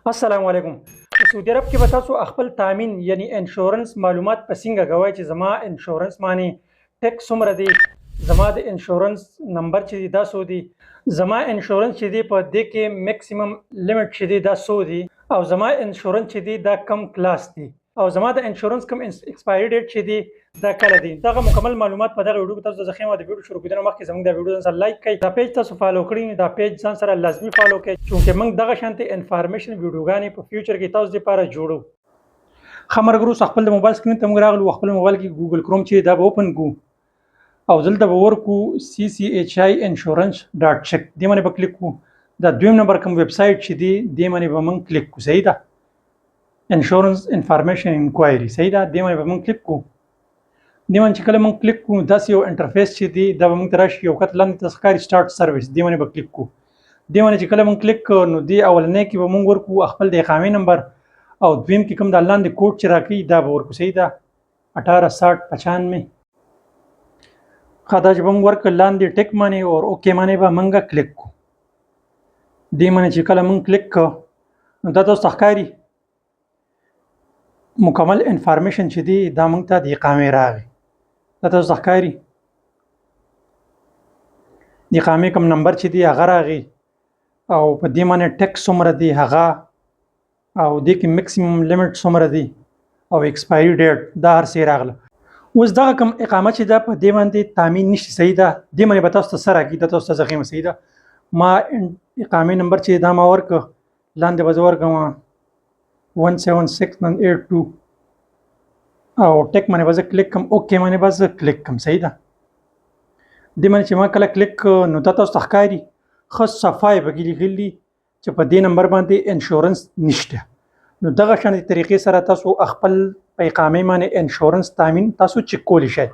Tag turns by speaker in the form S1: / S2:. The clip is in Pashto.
S1: السلام علیکم. په سعودي عرب کې به تاسو خپل تامین یعنی انشورنس معلومات په څنګه کوئ چې زما انشورنس باندې ټیکس څومره دی، زما د انشورنس نمبر چې دی دا څو دی، زما انشورنس چې دی په دې کې میکسیمم لیمټ چې دی دا څو دی، او زما انشورنس چې دی دا کم کلاس دی، او زما د انشورنس کم ایکسپایری ډیټ چې دی دا کله دی. دغه مکمل معلومات په دغه ویډیو کې تاسو ته ځخیم. د ویډیو شروع کېدو مخکې زموږ د ویډیو ځان سره لایک کړئ، دا پیج تاسو فالو کړئ، دا پیج ځان سره لازمي فالو کړئ چې موږ دغه شانتي انفارمیشن ویډیوګانې په فیوچر کې تاسو لپاره جوړو. خبرګرو خپل د موبایل سکرین ته موږ راغلو، خپل موبایل کې ګوګل کروم چې دا به اوپن کو او دلته به ورکو CCHI insurance.check دې باندې به کلیک کو. دا دویم نمبر کوم ویب سایټ چې دی دې باندې به موږ کلیک کو. صحیح ده، انشورنس انفارمیشن انکوایری. صحیح ده، دې باندې به موږ کلیک کو. دې باندې چې کله موږ کلیک کو داسې یو انټرفیس چې دی دا به موږ ته راشي، یو خط لاندې ته ښکاري سټارټ سروس، دې باندې به کلیک کو. دې باندې چې کله موږ کلیک کو نو دې اولنۍ کې به موږ ورکو خپل د اقامې نمبر، او دویم کې کوم د لاندې کوډ چې راکوي دا به ورکو. صحیح ده، 186095. دا چې به موږ ورکړ لاندې ټیک باندې او اوکې باندې به موږ کلیک کو. دې باندې چې کله موږ کلیک کو نو دا تاسو ته ښکاري مکمل انفارمیشن چې دی دا موږ ته د اقامې راغی. دا تاسو ته ښکاري د اقامې کوم نمبر چې دی هغه راغی، او په دې باندې ټیکس څومره دی هغه، او دې کې میکسیمم لیمټ څومره دی، او ایکسپایری ډیټ دا هر څه راغله. اوس دغه کوم اقامه چې دا په دې باندې تامین نشي. صحیح ده، دې باندې به تاسو ته سره راکړي، دا تاسو ته زخیم. صحیح ده، ما اقامې نمبر چې دا ما ورکړه لاندې به زه ورکړم 176982 او ټیک باندې به زه کلیک کوم، اوکې باندې به زه کلیک کوم. صحیح ده، دې باندې چې ما کله کلیک نو دا تاسو ته ښکاري ښه صفای پکې لیکلي چې په دې نمبر باندې انشورنس نشته. نو دغه شانې طریقې سره تاسو خپل په اقامې باندې انشورنس تامین تاسو چک کولی شئ.